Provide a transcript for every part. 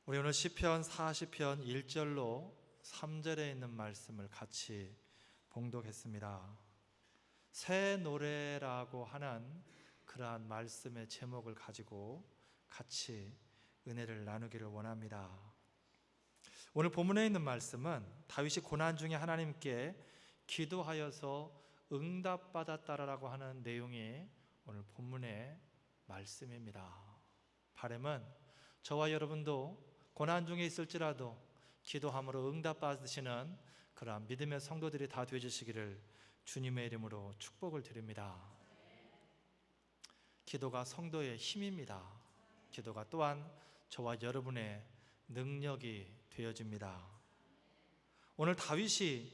우리 오늘 시편 40편 1절로 3절에 있는 말씀을 같이 봉독했습니다. 새 노래라고 하는 그러한 말씀의 제목을 가지고 같이 은혜를 나누기를 원합니다. 오늘 본문에 있는 말씀은 다윗이 고난 중에 하나님께 기도하여서 응답받았다라고 하는 내용이 오늘 본문의 말씀입니다. 바람은 저와 여러분도 고난 중에 있을지라도 기도함으로 응답받으시는 그러한 믿음의 성도들이 다 되어주시기를 주님의 이름으로 축복을 드립니다. 기도가 성도의 힘입니다. 기도가 또한 저와 여러분의 능력이 되어집니다. 오늘 다윗이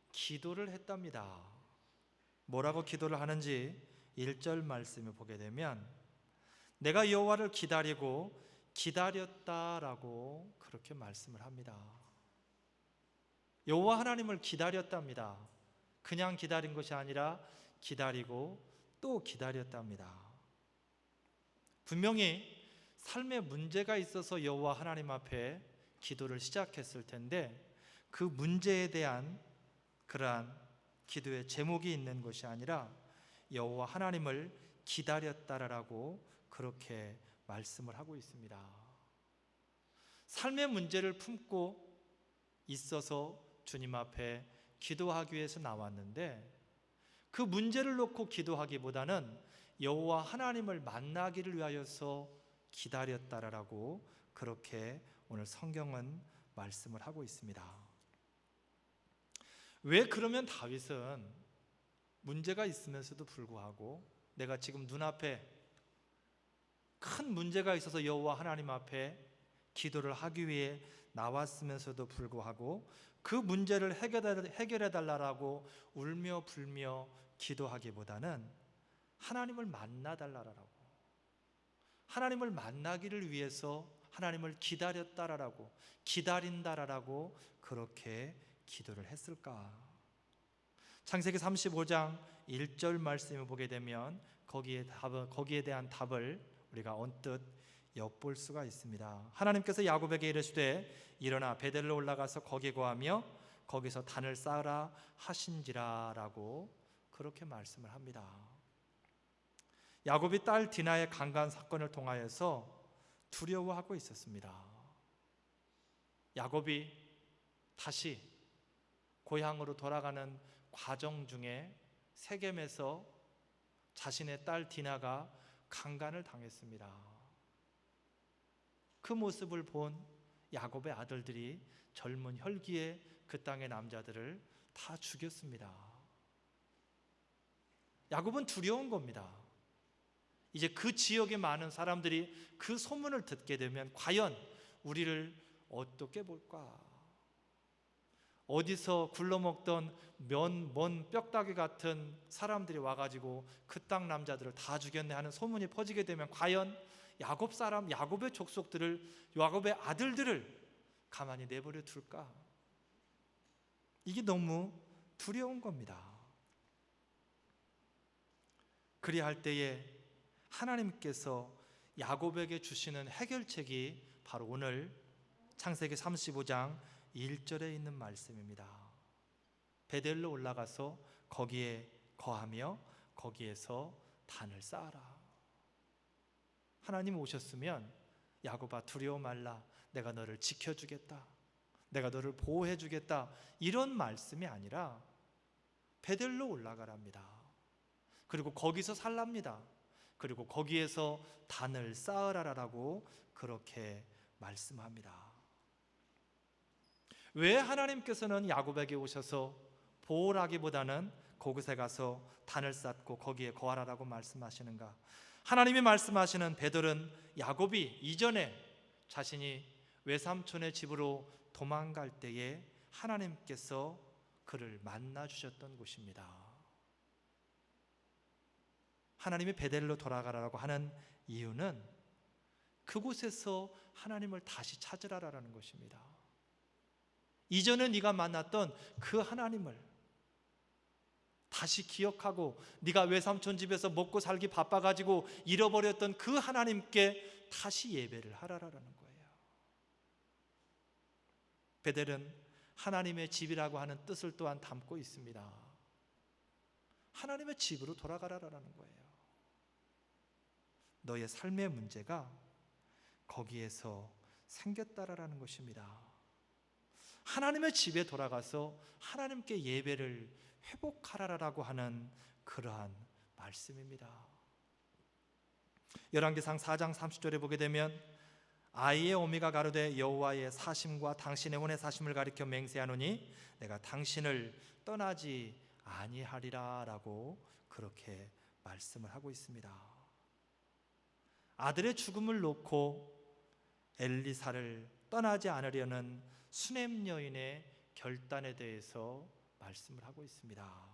기도를 했답니다. 뭐라고 기도를 하는지 1절 말씀을 보게 되면 내가 여호와를 기다렸다라고 그렇게 말씀을 합니다. 여호와 하나님을 기다렸답니다. 그냥 기다린 것이 아니라 기다리고 또 기다렸답니다. 분명히 삶에 문제가 있어서 여호와 하나님 앞에 기도를 시작했을 텐데 그 문제에 대한 그러한 기도의 제목이 있는 것이 아니라 여호와 하나님을 기다렸다라고 그렇게 말씀을 하고 있습니다. 삶의 문제를 품고 있어서 주님 앞에 기도하기 위해서 나왔는데 그 문제를 놓고 기도하기보다는 여호와 하나님을 만나기를 위하여서 기다렸다라고 그렇게 오늘 성경은 말씀을 하고 있습니다. 왜 그러면 다윗은 문제가 있으면서도 불구하고 내가 지금 눈앞에 큰 문제가 있어서 여호와 하나님 앞에 기도를 하기 위해 나왔으면서도 불구하고 그 문제를 해결해 달라고 울며 불며 기도하기보다는 하나님을 만나 달라고, 하나님을 만나기를 위해서 하나님을 기다렸다라고, 기다린다라고 그렇게 기도를 했을까? 창세기 35장 1절 말씀을 보게 되면 거기에 대한 답을 우리가 언뜻 엿볼 수가 있습니다. 하나님께서 야곱에게 이르시되 일어나 베델로 올라가서 거기에 거하며 거기서 단을 쌓으라 하신지라라고 그렇게 말씀을 합니다. 야곱이 딸 디나의 강간 사건을 통하여서 두려워하고 있었습니다. 야곱이 다시 고향으로 돌아가는 과정 중에 세겜에서 자신의 딸 디나가 강간을 당했습니다. 그 모습을 본 야곱의 아들들이 젊은 혈기에 그 땅의 남자들을 다 죽였습니다. 야곱은 두려운 겁니다. 이제 그 지역의 많은 사람들이 그 소문을 듣게 되면 과연 우리를 어떻게 볼까? 어디서 굴러먹던 먼 뼈다귀 같은 사람들이 와가지고 그 땅 남자들을 다 죽였네 하는 소문이 퍼지게 되면 과연 야곱 사람, 야곱의 족속들을, 야곱의 아들들을 가만히 내버려 둘까? 이게 너무 두려운 겁니다. 그리할 때에 하나님께서 야곱에게 주시는 해결책이 바로 오늘 창세기 35장 1절에 있는 말씀입니다. 베델로 올라가서 거기에 거하며 거기에서 단을 쌓아라. 하나님 오셨으면 야곱아 두려워 말라, 내가 너를 지켜주겠다, 내가 너를 보호해주겠다, 이런 말씀이 아니라 베델로 올라가랍니다. 그리고 거기서 살랍니다. 그리고 거기에서 단을 쌓으라라고 그렇게 말씀합니다. 왜 하나님께서는 야곱에게 오셔서 보호라기보다는 그곳에 가서 단을 쌓고 거기에 거하라라고 말씀하시는가? 하나님이 말씀하시는 베델은 야곱이 이전에 자신이 외삼촌의 집으로 도망갈 때에 하나님께서 그를 만나 주셨던 곳입니다. 하나님이 베델로 돌아가라고 하는 이유는 그곳에서 하나님을 다시 찾으라라는 것입니다. 이전에 네가 만났던 그 하나님을 다시 기억하고 네가 외삼촌 집에서 먹고 살기 바빠가지고 잃어버렸던 그 하나님께 다시 예배를 하라라는 거예요. 베델은 하나님의 집이라고 하는 뜻을 또한 담고 있습니다. 하나님의 집으로 돌아가라라는 거예요. 너의 삶의 문제가 거기에서 생겼다라는 것입니다. 하나님의 집에 돌아가서 하나님께 예배를 회복하라라고 하는 그러한 말씀입니다. 열왕기상 4장 30절에 보게 되면 아이의 어미가 가로되 여호와의 사심과 당신의 혼의 사심을 가리켜 맹세하노니 내가 당신을 떠나지 아니하리라 라고 그렇게 말씀을 하고 있습니다. 아들의 죽음을 놓고 엘리사를 떠나지 않으려는 수넴 여인의 결단에 대해서 말씀을 하고 있습니다.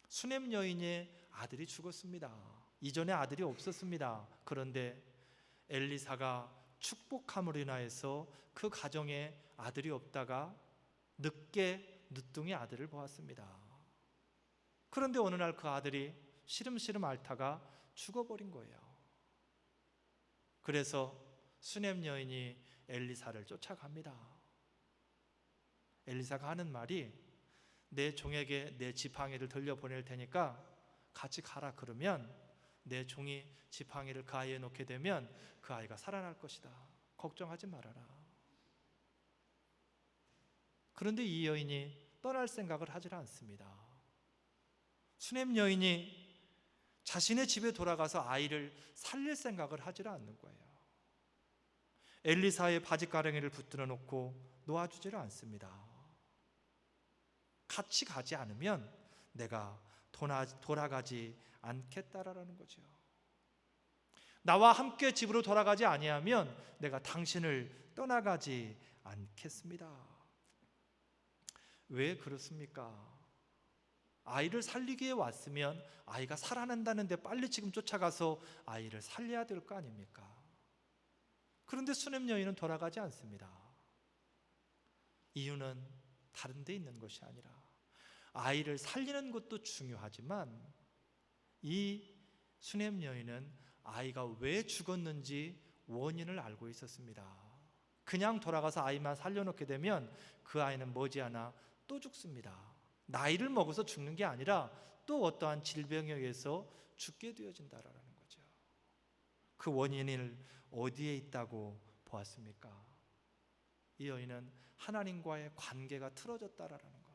수넴 여인의 아들이 죽었습니다. 이전에 아들이 없었습니다. 그런데 엘리사가 축복함으로 인하여서 그 가정에 아들이 없다가 늦둥이 아들을 보았습니다. 그런데 어느 날 그 아들이 시름시름 앓다가 죽어버린 거예요. 그래서 수넴 여인이 엘리사를 쫓아갑니다. 엘리사가 하는 말이 내 종에게 내 지팡이를 들려보낼 테니까 같이 가라. 그러면 내 종이 지팡이를 그 아이에 놓게 되면 그 아이가 살아날 것이다. 걱정하지 말아라. 그런데 이 여인이 떠날 생각을 하지 않습니다. 수넴 여인이 자신의 집에 돌아가서 아이를 살릴 생각을 하지 않는 거예요. 엘리사의 바짓가랑이를 붙들어 놓고 놓아주지를 않습니다. 같이 가지 않으면 내가 돌아가지 않겠다라는 거죠. 나와 함께 집으로 돌아가지 아니하면 내가 당신을 떠나가지 않겠습니다. 왜 그렇습니까? 아이를 살리기 위해 왔으면 아이가 살아난다는데 빨리 지금 쫓아가서 아이를 살려야 될 거 아닙니까? 그런데 수넴 여인은 돌아가지 않습니다. 이유는 다른 데 있는 것이 아니라 아이를 살리는 것도 중요하지만 이 수넴 여인은 아이가 왜 죽었는지 원인을 알고 있었습니다. 그냥 돌아가서 아이만 살려놓게 되면 그 아이는 머지않아 또 죽습니다. 나이를 먹어서 죽는 게 아니라 또 어떠한 질병에 의해서 죽게 되어진다라는 거죠. 그 원인을 어디에 있다고 보았습니까? 이 여인은 하나님과의 관계가 틀어졌다라는 것.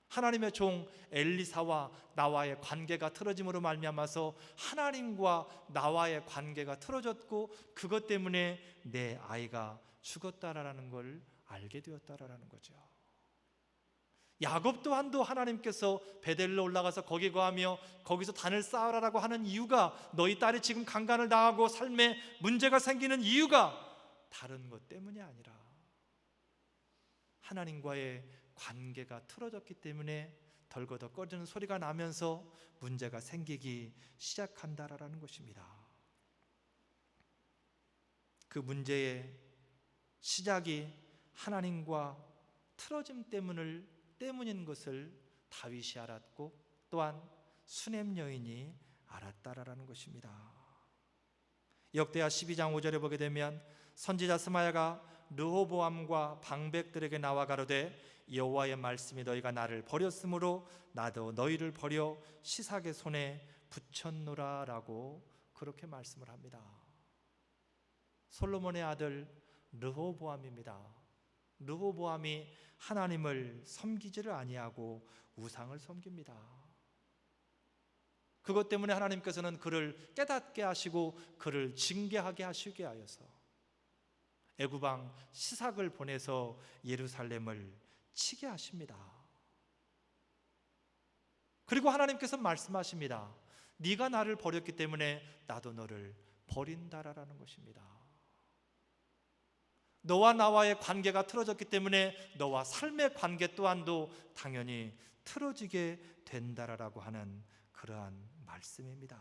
하나님의 종 엘리사와 나와의 관계가 틀어짐으로 말미암아서 하나님과 나와의 관계가 틀어졌고 그것 때문에 내 아이가 죽었다라는 걸 알게 되었다라는 거죠. 야곱 또한도 하나님께서 베델로 올라가서 거기 거하며 거기서 단을 쌓으라고 하는 이유가 너희 딸이 지금 강간을 당하고 삶에 문제가 생기는 이유가 다른 것 때문이 아니라 하나님과의 관계가 틀어졌기 때문에 덜거덕거리는 소리가 나면서 문제가 생기기 시작한다라는 것입니다. 그 문제의 시작이 하나님과 틀어짐 때문인 것을 다윗이 알았고 또한 수넴 여인이 알았다라는 것입니다. 역대하 12장 5절에 보게 되면 선지자 스마야가 르호보암과 방백들에게 나와 가로되 여호와의 말씀이 너희가 나를 버렸으므로 나도 너희를 버려 시삭의 손에 붙였노라 라고 그렇게 말씀을 합니다. 솔로몬의 아들 르호보암입니다. 르호보암이 하나님을 섬기지를 아니하고 우상을 섬깁니다. 그것 때문에 하나님께서는 그를 깨닫게 하시고 그를 징계하게 하시게 하여서 애굽왕 시삭을 보내서 예루살렘을 치게 하십니다. 그리고 하나님께서 말씀하십니다. 네가 나를 버렸기 때문에 나도 너를 버린다라는 것입니다. 너와 나와의 관계가 틀어졌기 때문에 너와 삶의 관계 또한도 당연히 틀어지게 된다라고 하는 그러한 말씀입니다.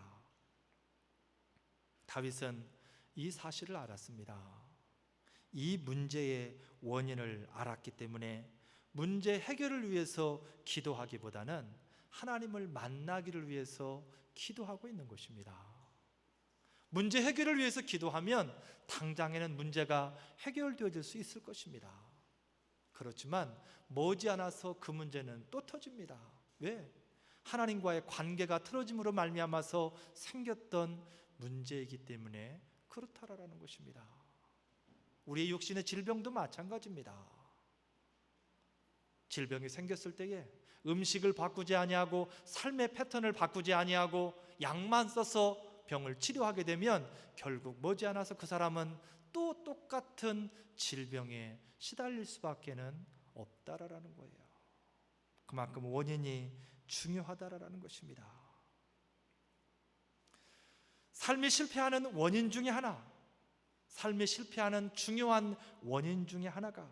다윗은 이 사실을 알았습니다. 이 문제의 원인을 알았기 때문에 문제 해결을 위해서 기도하기보다는 하나님을 만나기를 위해서 기도하고 있는 것입니다. 문제 해결을 위해서 기도하면 당장에는 문제가 해결되어질 수 있을 것입니다. 그렇지만 머지않아서 그 문제는 또 터집니다. 왜? 하나님과의 관계가 틀어짐으로 말미암아서 생겼던 문제이기 때문에 그렇다라는 것입니다. 우리의 육신의 질병도 마찬가지입니다. 질병이 생겼을 때에 음식을 바꾸지 아니하고 삶의 패턴을 바꾸지 아니하고 약만 써서 병을 치료하게 되면 결국 머지않아서 그 사람은 또 똑같은 질병에 시달릴 수밖에는 없다라는 거예요. 그만큼 원인이 중요하다라는 것입니다. 삶이 실패하는 원인 중에 하나, 삶이 실패하는 중요한 원인 중에 하나가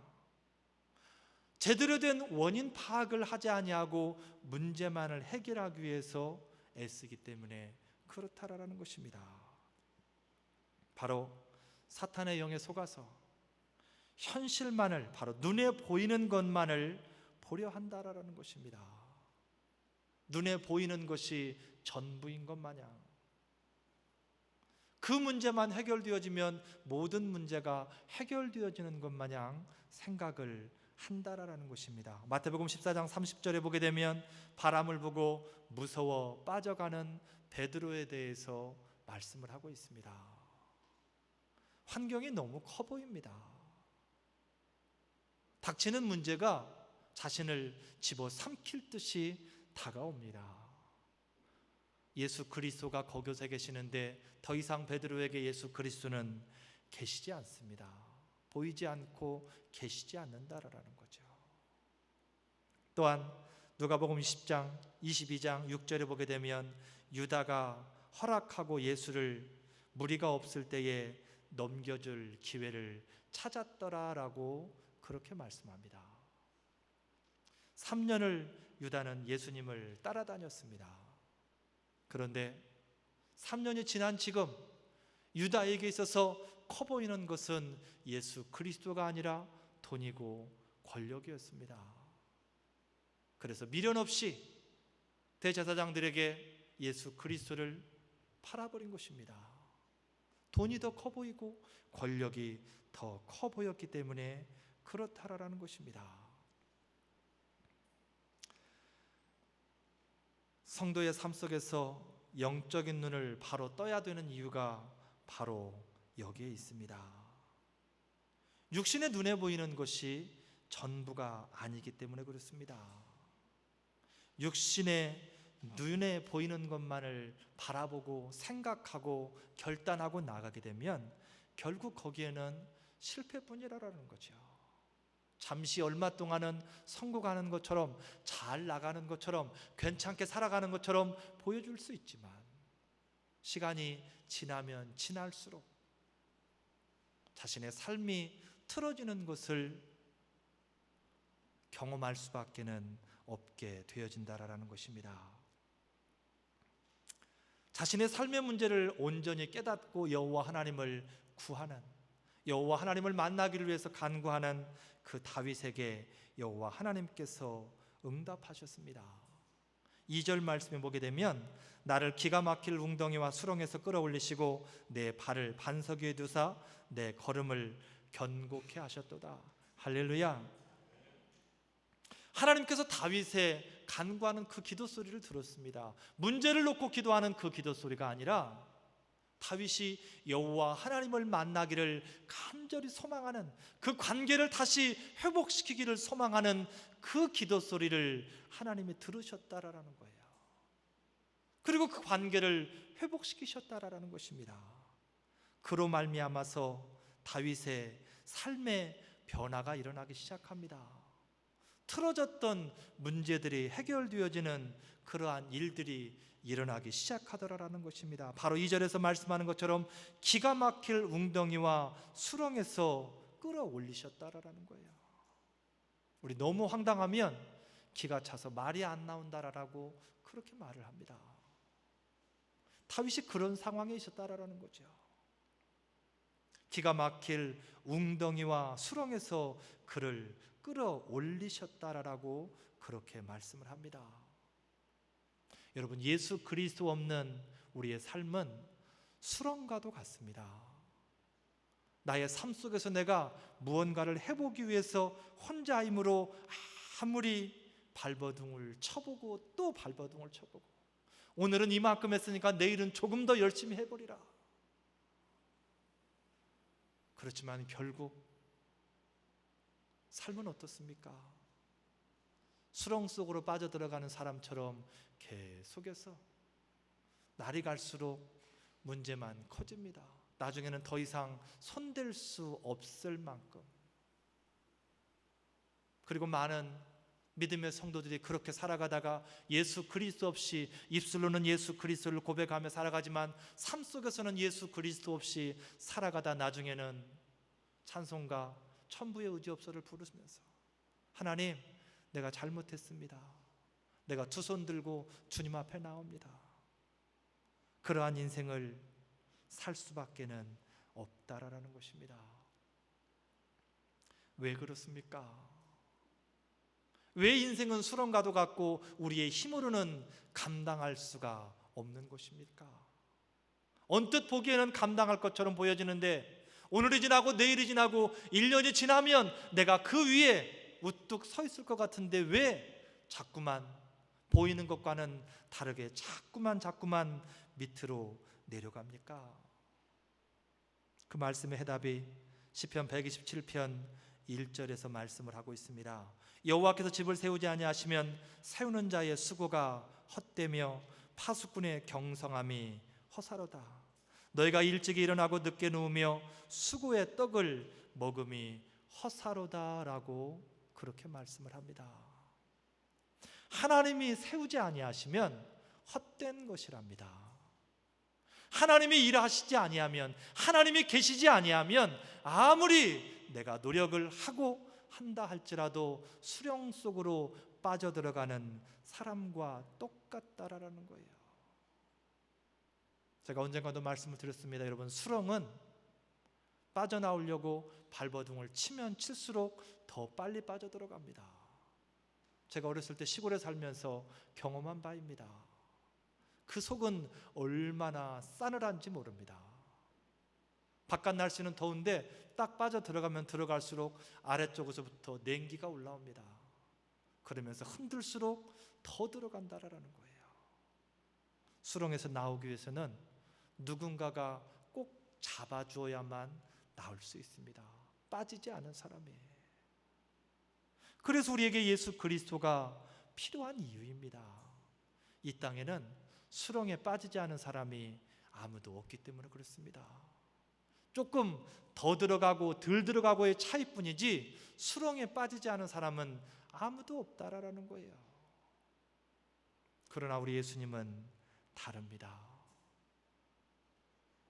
제대로 된 원인 파악을 하지 아니하고 문제만을 해결하기 위해서 애쓰기 때문에 그렇다라는 것입니다. 바로 사탄의 영에 속아서 현실만을, 바로 눈에 보이는 것만을 보려 한다라는 것입니다. 눈에 보이는 것이 전부인 것 마냥, 그 문제만 해결되어지면 모든 문제가 해결되어지는 것 마냥 생각을 한다라는 것입니다. 마태복음 14장 30절에 보게 되면 바람을 보고 무서워 빠져가는 베드로에 대해서 말씀을 하고 있습니다. 환경이 너무 커 보입니다. 닥치는 문제가 자신을 집어삼킬 듯이 다가옵니다. 예수 그리스도가 거기서 계시는데 더 이상 베드로에게 예수 그리스도는 계시지 않습니다. 보이지 않고 계시지 않는다라는 거죠. 또한 누가복음 10장 22장 6절에 보게 되면 유다가 허락하고 예수를 무리가 없을 때에 넘겨줄 기회를 찾았더라라고 그렇게 말씀합니다. 3년을 유다는 예수님을 따라다녔습니다. 그런데 3년이 지난 지금 유다에게 있어서 커 보이는 것은 예수 그리스도가 아니라 돈이고 권력이었습니다. 그래서 미련 없이 대제사장들에게 예수 그리스도를 팔아버린 것입니다. 돈이 더 커 보이고 권력이 더 커 보였기 때문에 그렇다라는 것입니다. 성도의 삶 속에서 영적인 눈을 바로 떠야 되는 이유가 바로 여기에 있습니다. 육신의 눈에 보이는 것이 전부가 아니기 때문에 그렇습니다. 육신의 눈에 보이는 것만을 바라보고 생각하고 결단하고 나가게 되면 결국 거기에는 실패뿐이라는 거죠. 잠시 얼마 동안은 성공하는 것처럼, 잘 나가는 것처럼, 괜찮게 살아가는 것처럼 보여줄 수 있지만 시간이 지나면 지날수록 자신의 삶이 틀어지는 것을 경험할 수밖에는 없게 되어진다라는 것입니다. 자신의 삶의 문제를 온전히 깨닫고 여호와 하나님을 구하는, 여호와 하나님을 만나기를 위해서 간구하는 그 다윗에게 여호와 하나님께서 응답하셨습니다. 2절 말씀에 보게 되면 나를 기가 막힐 웅덩이와 수렁에서 끌어올리시고 내 발을 반석 위에 두사 내 걸음을 견고케 하셨도다. 할렐루야. 하나님께서 다윗의 간구하는 그 기도 소리를 들었습니다. 문제를 놓고 기도하는 그 기도 소리가 아니라 다윗이 여호와 하나님을 만나기를 간절히 소망하는, 그 관계를 다시 회복시키기를 소망하는 그 기도 소리를 하나님이 들으셨다라는 거예요. 그리고 그 관계를 회복시키셨다라는 것입니다. 그로 말미암아서 다윗의 삶의 변화가 일어나기 시작합니다. 틀어졌던 문제들이 해결되어지는 그러한 일들이 일어나기 시작하더라라는 것입니다. 바로 2절에서 말씀하는 것처럼 기가 막힐 웅덩이와 수렁에서 끌어올리셨다라는 거예요. 우리 너무 황당하면 기가 차서 말이 안 나온다라고 그렇게 말을 합니다. 다윗이 그런 상황에 있었다라는 거죠. 기가 막힐 웅덩이와 수렁에서 그를 끌어올리셨다라고 그렇게 말씀을 합니다. 여러분, 예수 그리스도 없는 우리의 삶은 수렁과도 같습니다. 나의 삶 속에서 내가 무언가를 해보기 위해서 혼자 힘으로 아무리 발버둥을 쳐보고 또 발버둥을 쳐보고, 오늘은 이만큼 했으니까 내일은 조금 더 열심히 해보리라. 그렇지만 결국 삶은 어떻습니까? 수렁 속으로 빠져들어가는 사람처럼 계속해서 날이 갈수록 문제만 커집니다. 나중에는 더 이상 손댈 수 없을 만큼. 그리고 많은 믿음의 성도들이 그렇게 살아가다가 예수 그리스도 없이, 입술로는 예수 그리스도를 고백하며 살아가지만 삶 속에서는 예수 그리스도 없이 살아가다 나중에는 찬송가 천부의 의지없어를 부르면서 하나님, 내가 잘못했습니다. 내가 두 손 들고 주님 앞에 나옵니다. 그러한 인생을 살 수밖에는 없다라는 것입니다. 왜 그렇습니까? 왜 인생은 수렁과도 같고 우리의 힘으로는 감당할 수가 없는 것입니까? 언뜻 보기에는 감당할 것처럼 보여지는데 오늘이 지나고 내일이 지나고 1년이 지나면 내가 그 위에 우뚝 서 있을 것 같은데 왜 자꾸만 보이는 것과는 다르게 자꾸만 밑으로 내려갑니까? 그 말씀의 해답이 시편 127편 1절에서 말씀을 하고 있습니다. 여호와께서 집을 세우지 아니하시면 세우는 자의 수고가 헛되며 파수꾼의 경성함이 허사로다. 너희가 일찍이 일어나고 늦게 누우며 수고의 떡을 먹음이 허사로다라고 그렇게 말씀을 합니다. 하나님이 세우지 아니하시면 헛된 것이랍니다. 하나님이 일하시지 아니하면, 하나님이 계시지 아니하면 아무리 내가 노력을 하고 한다 할지라도 수렁 속으로 빠져들어가는 사람과 똑같다라는 거예요. 제가 언젠가도 말씀을 드렸습니다. 여러분, 수렁은 빠져나오려고 발버둥을 치면 칠수록 더 빨리 빠져들어갑니다. 제가 어렸을 때 시골에 살면서 경험한 바입니다. 그 속은 얼마나 싸늘한지 모릅니다. 바깥 날씨는 더운데 딱 빠져들어가면 들어갈수록 아래쪽에서부터 냉기가 올라옵니다. 그러면서 흔들수록 더 들어간다라는 거예요. 수렁에서 나오기 위해서는 누군가가 꼭 잡아주어야만 나올 수 있습니다. 빠지지 않은 사람이. 그래서 우리에게 예수 그리스도가 필요한 이유입니다. 이 땅에는 수렁에 빠지지 않은 사람이 아무도 없기 때문에 그렇습니다. 조금 더 들어가고 덜 들어가고의 차이뿐이지 수렁에 빠지지 않은 사람은 아무도 없다라는 거예요. 그러나 우리 예수님은 다릅니다.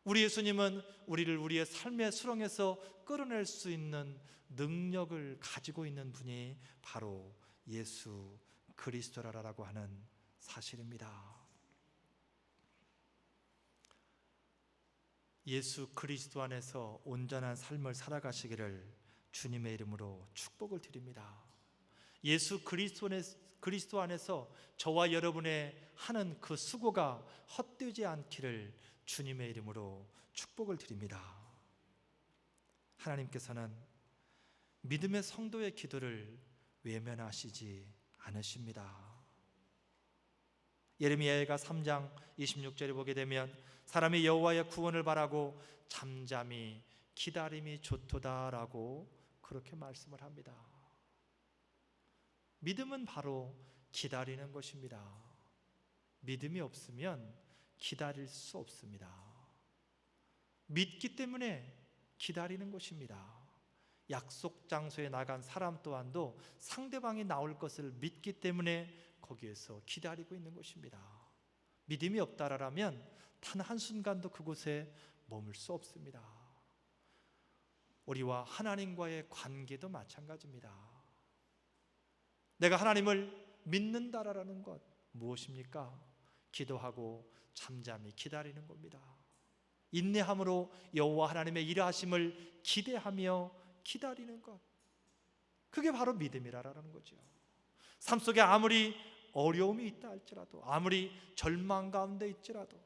우리 예수님은 우리를 우리의 삶의 수렁에서 끌어낼 수 있는 능력을 가지고 있는 분이 바로 예수 그리스도라고 하는 사실입니다. 예수 그리스도 안에서 온전한 삶을 살아가시기를 주님의 이름으로 축복을 드립니다. 예수 그리스도 안에서 저와 여러분의 하는 그 수고가 헛되지 않기를 주님의 이름으로 축복을 드립니다. 하나님께서는 믿음의 성도의 기도를 외면하시지 않으십니다. 예레미야가 3장 26절에 보게 되면 사람이 여호와의 구원을 바라고 잠잠히 기다림이 좋도다라고 그렇게 말씀을 합니다. 믿음은 바로 기다리는 것입니다. 믿음이 없으면 기다릴 수 없습니다. 믿기 때문에 기다리는 것입니다. 약속 장소에 나간 사람 또한도 상대방이 나올 것을 믿기 때문에 거기에서 기다리고 있는 것입니다. 믿음이 없다라면 단 한순간도 그곳에 머물 수 없습니다. 우리와 하나님과의 관계도 마찬가지입니다. 내가 하나님을 믿는다라는 것 무엇입니까? 기도하고 잠잠히 기다리는 겁니다. 인내함으로 여호와 하나님의 일하심을 기대하며 기다리는 것, 그게 바로 믿음이라는 거죠. 삶 속에 아무리 어려움이 있다 할지라도, 아무리 절망 가운데 있지라도,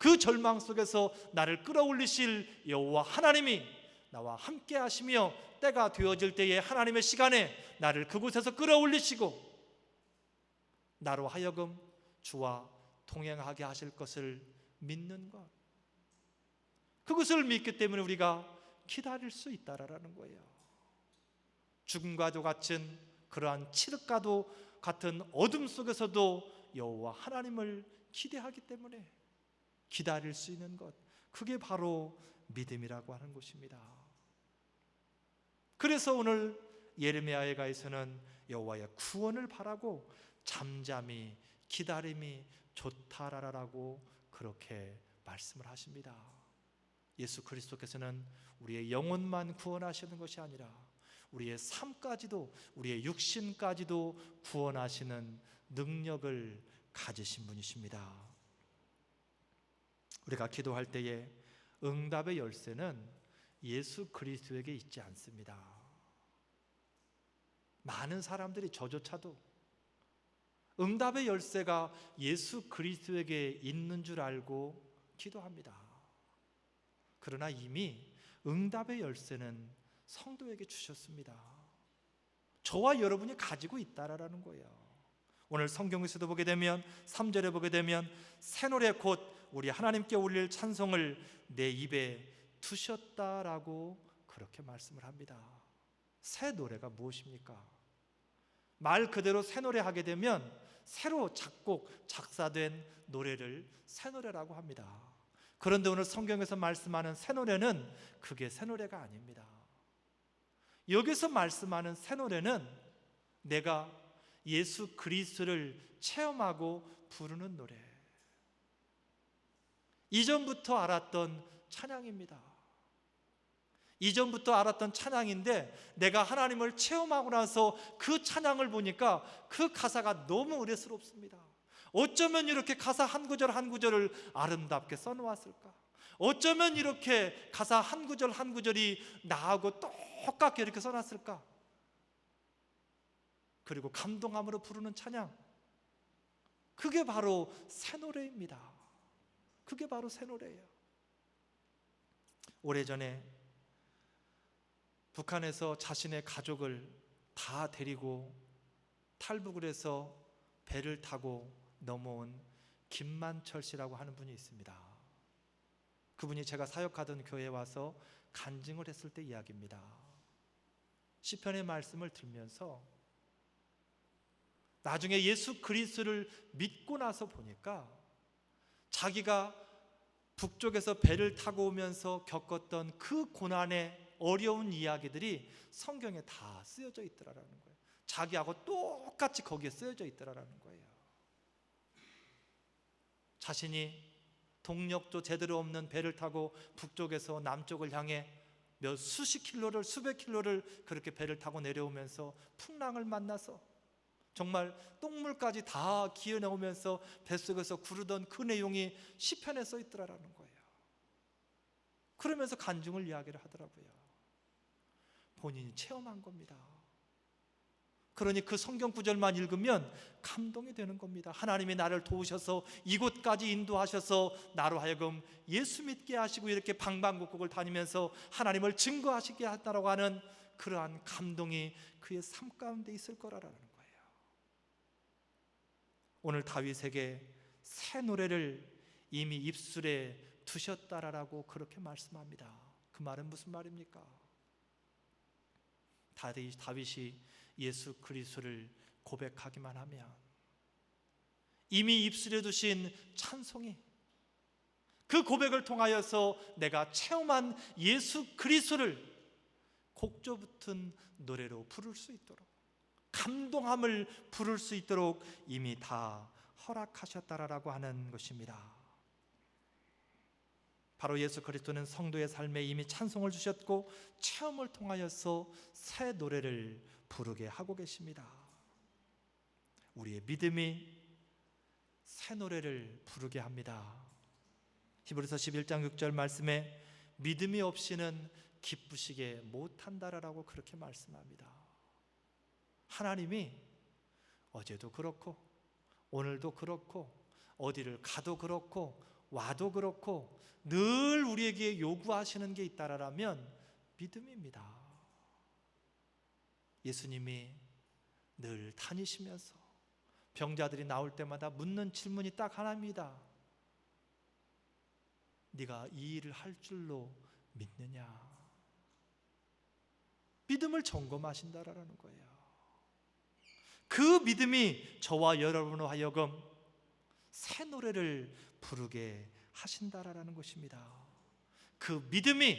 그 절망 속에서 나를 끌어올리실 여호와 하나님이 나와 함께 하시며 때가 되어질 때에 하나님의 시간에 나를 그곳에서 끌어올리시고 나로 하여금 주와 동행하게 하실 것을 믿는 것, 그것을 믿기 때문에 우리가 기다릴 수 있다라는 거예요. 죽음과도 같은 그러한 칠흑과도 같은 어둠 속에서도 여호와 하나님을 기대하기 때문에 기다릴 수 있는 것, 그게 바로 믿음이라고 하는 것입니다. 그래서 오늘 예레미야에서는 여호와의 구원을 바라고 잠잠히 기다림이 좋다라고 그렇게 말씀을 하십니다. 예수 그리스도께서는 우리의 영혼만 구원하시는 것이 아니라 우리의 삶까지도, 우리의 육신까지도 구원하시는 능력을 가지신 분이십니다. 우리가 기도할 때에 응답의 열쇠는 예수 그리스도에게 있지 않습니다. 많은 사람들이 저조차도 응답의 열쇠가 예수 그리스도에게 있는 줄 알고 기도합니다. 그러나 이미 응답의 열쇠는 성도에게 주셨습니다. 저와 여러분이 가지고 있다라는 거예요. 오늘 성경에서도 보게 되면 3절에 보게 되면 새 노래 곧 우리 하나님께 올릴 찬송을 내 입에 두셨다라고 그렇게 말씀을 합니다. 새 노래가 무엇입니까? 말 그대로 새 노래 하게 되면 새로 작곡, 작사된 노래를 새 노래라고 합니다. 그런데 오늘 성경에서 말씀하는 새 노래는 그게 새 노래가 아닙니다. 여기서 말씀하는 새 노래는 내가 예수 그리스도를 체험하고 부르는 노래, 이전부터 알았던 찬양입니다. 이전부터 알았던 찬양인데 내가 하나님을 체험하고 나서 그 찬양을 보니까 그 가사가 너무 의뢰스럽습니다. 어쩌면 이렇게 가사 한 구절 한 구절을 아름답게 써놓았을까? 어쩌면 이렇게 가사 한 구절 한 구절이 나하고 똑같게 이렇게 써놨을까? 그리고 감동함으로 부르는 찬양, 그게 바로 새 노래입니다. 그게 바로 새 노래예요. 오래전에 북한에서 자신의 가족을 다 데리고 탈북을 해서 배를 타고 넘어온 김만철 씨라고 하는 분이 있습니다. 그분이 제가 사역하던 교회에 와서 간증을 했을 때 이야기입니다. 시편의 말씀을 들으면서 나중에 예수 그리스도를 믿고 나서 보니까 자기가 북쪽에서 배를 타고 오면서 겪었던 그 고난의 어려운 이야기들이 성경에 다 쓰여져 있더라라는 거예요. 자기하고 똑같이 거기에 쓰여져 있더라라는 거예요. 자신이 동력도 제대로 없는 배를 타고 북쪽에서 남쪽을 향해 몇 수십 킬로를, 수백 킬로를 그렇게 배를 타고 내려오면서 풍랑을 만나서 정말 똥물까지 다 기어나오면서 뱃속에서 구르던 그 내용이 시편에 써 있더라라는 거예요. 그러면서 간증을 이야기를 하더라고요. 본인이 체험한 겁니다. 그러니 그 성경 구절만 읽으면 감동이 되는 겁니다. 하나님이 나를 도우셔서 이곳까지 인도하셔서 나로 하여금 예수 믿게 하시고 이렇게 방방곡곡을 다니면서 하나님을 증거하시게 한다라고 하는 그러한 감동이 그의 삶 가운데 있을 거라는 거예요. 오늘 다윗에게 새 노래를 이미 입술에 두셨다라고 그렇게 말씀합니다. 그 말은 무슨 말입니까? 다윗이 예수 그리스도를 고백하기만 하면 이미 입술에 두신 찬송이, 그 고백을 통하여서 내가 체험한 예수 그리스도를 곡조 붙은 노래로 부를 수 있도록, 감동함을 부를 수 있도록 이미 다 허락하셨다라고 하는 것입니다. 바로 예수 그리스도는 성도의 삶에 이미 찬송을 주셨고 체험을 통하여서 새 노래를 부르게 하고 계십니다. 우리의 믿음이 새 노래를 부르게 합니다. 히브리서 11장 6절 말씀에 믿음이 없이는 기쁘시게 못한다라고 그렇게 말씀합니다. 하나님이 어제도 그렇고 오늘도 그렇고 어디를 가도 그렇고 와도 그렇고 늘 우리에게 요구하시는 게 있다라면 믿음입니다. 예수님이 늘 다니시면서 병자들이 나올 때마다 묻는 질문이 딱 하나입니다. 네가 이 일을 할 줄로 믿느냐? 믿음을 점검하신다라는 거예요. 그 믿음이 저와 여러분으로 하여금 새 노래를 부르게 하신다라는 것입니다. 그 믿음이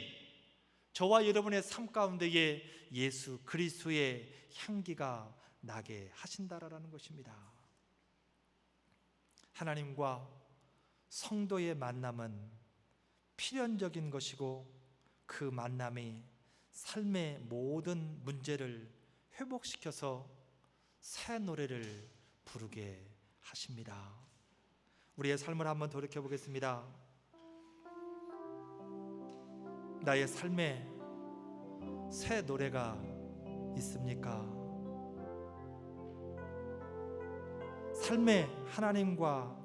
저와 여러분의 삶 가운데에 예수 그리스도의 향기가 나게 하신다라는 것입니다. 하나님과 성도의 만남은 필연적인 것이고 그 만남이 삶의 모든 문제를 회복시켜서 새 노래를 부르게 하십니다. 우리의 삶을 한번 돌이켜 보겠습니다. 나의 삶에 새 노래가 있습니까? 삶에 하나님과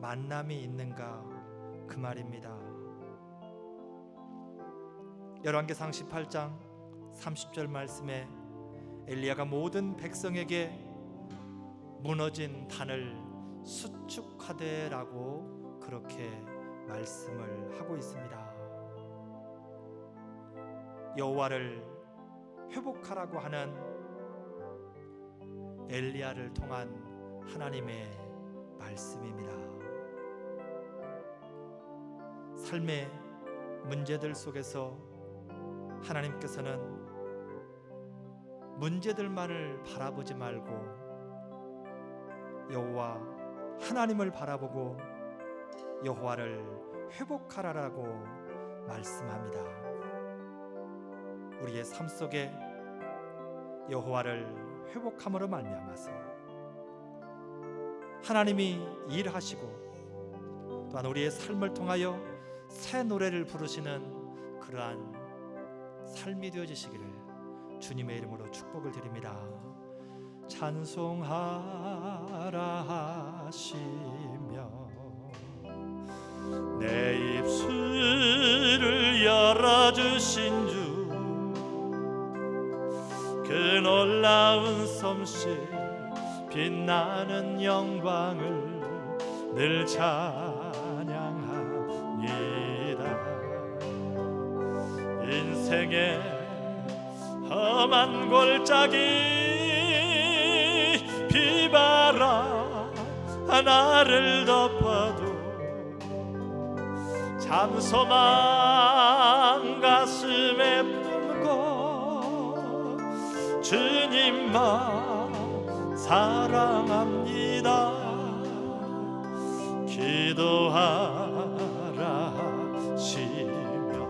만남이 있는가 그 말입니다. 열왕기상 18장 30절 말씀에 엘리야가 모든 백성에게 무너진 단을 수축하되라고 그렇게 말씀을 하고 있습니다. 여호와를 회복하라고 하는 엘리야를 통한 하나님의 말씀입니다. 삶의 문제들 속에서 하나님께서는 문제들만을 바라보지 말고 여호와 하나님을 바라보고 여호와를 회복하라라고 말씀합니다. 우리의 삶 속에 여호와를 회복함으로 말미암아서 하나님이 일하시고 또한 우리의 삶을 통하여 새 노래를 부르시는 그러한 삶이 되어지시기를 주님의 이름으로 축복을 드립니다. 찬송하라 하시며 내 입술을 열어주신 주 그 놀라운 솜씨 빛나는 영광을 늘 찬양합니다. 인생의 험한 골짜기 비바람 하나를 덮어도 잠소만 가슴에 품고 주님만 사랑합니다. 기도하라 하시며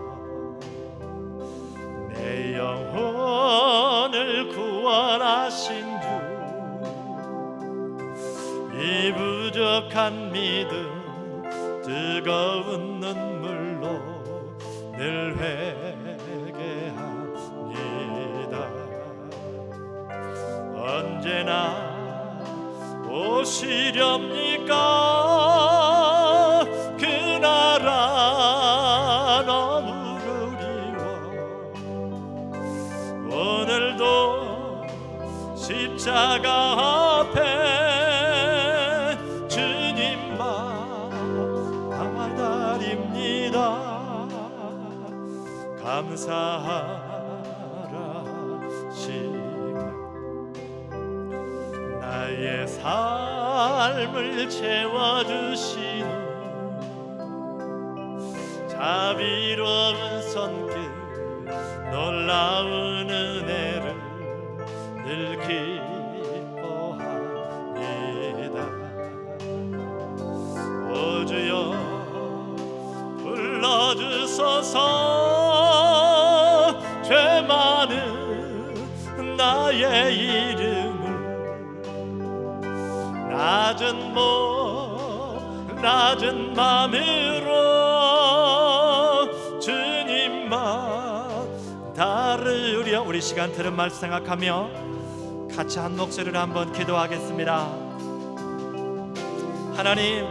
내 영혼을 구원하신 주 이 부족한 믿음 뜨거운 눈물로 늘 회개합니다. 언제나 오시렵니까? 그 나라 너무 그리워 오늘도 십자가 앞에 주님만 기다립니다. 감사하라 시간 나의 삶을 채워주시는 자비로운 손길 놀라운 은혜를 늘 기뻐합니다. 오 주여 불러주소서 죄 많은 나의 이름을 낮은 맘으로 주님만 다루려. 우리 시간 들은 말씀 생각하며 같이 한 목소리로 한번 기도하겠습니다. 하나님,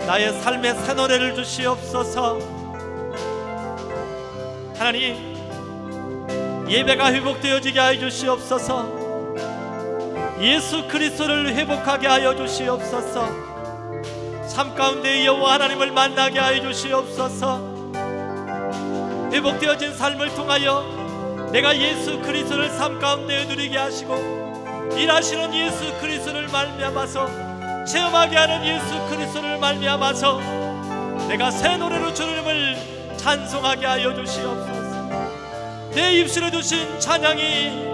나의 삶에 새 노래를 주시옵소서. 하나님, 예배가 회복되어지게 하여 주시옵소서. 예수 그리스도를 회복하게 하여 주시옵소서. 삶 가운데 여호와 하나님을 만나게 하여 주시옵소서. 회복되어진 삶을 통하여 내가 예수 그리스도를 삶 가운데 누리게 하시고, 일하시는 예수 그리스도를 말미암아서, 체험하게 하는 예수 그리스도를 말미암아서 내가 새 노래로 주님을 찬송하게 하여 주시옵소서. 내 입술에 두신 찬양이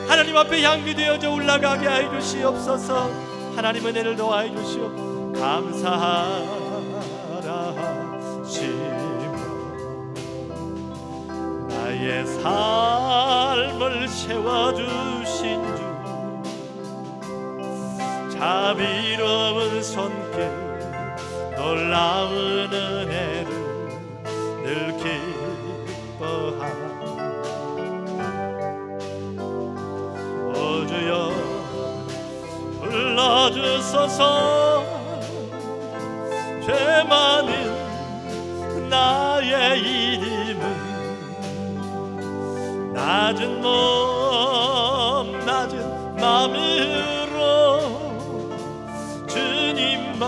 하나님 앞에 향기 되어져 올라가게 하여 주시옵소서. 하나님 은혜를 더하여 주시옵소서. 감사하시며 나의 삶을 채워주신 주, 자비로운 손길 놀라운 은혜를 늘 기뻐하라. 오 주여 불러주소서. 죄 많은 나의 이름은 낮은 몸 낮은 마음으로 주님만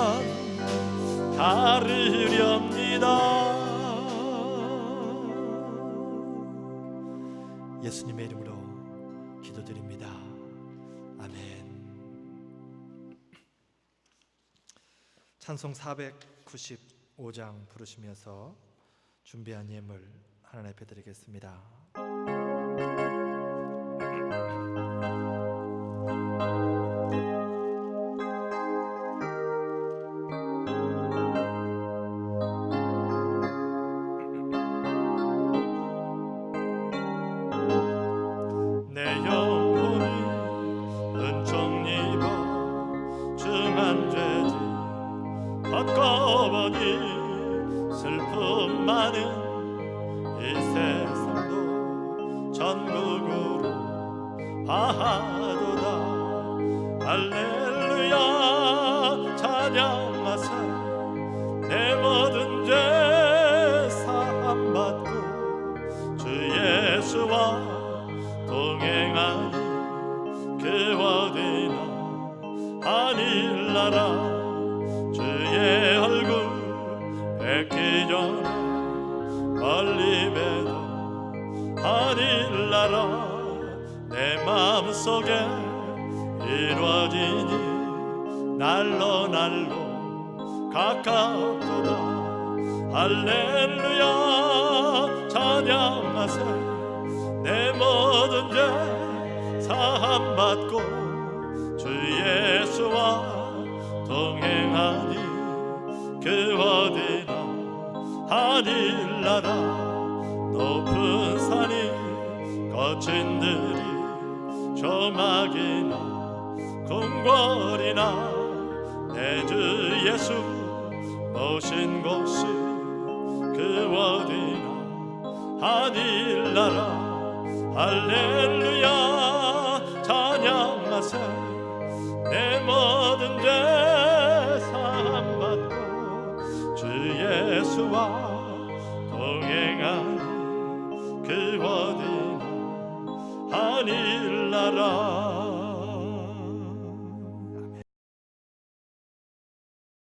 따르렵니다. 예수님의 이름으로 기도드립니다. 아멘. 찬송 495장 부르시면서 준비한 예물 하나님 앞에 드리겠습니다. 슬픔 많은 이 세상도 전국으로 바하도다. 할렐루야 찬양하세. 내 모든 죄 사함받고 주 예수와 동행하니 그 어디나 하늘나라. 주의 얼굴 뵙기 전에 멀리 뵈도 하늘나라. 내 마음속에 이루어지니 날로 날로 가깝도다. 할렐루야 찬양하세. 내 모든 죄 사함받고 주 예수와 동행하니 그 어디나 하늘나라. 높은 산이 거친 들이 조막이나 궁궐이나 내 주 예수 모신 곳이 그 어디나 하늘나라. 할렐루야 찬양하세. 내 모든 죄 사함받고 주 예수와 동행하니 그 어디나 하늘나라.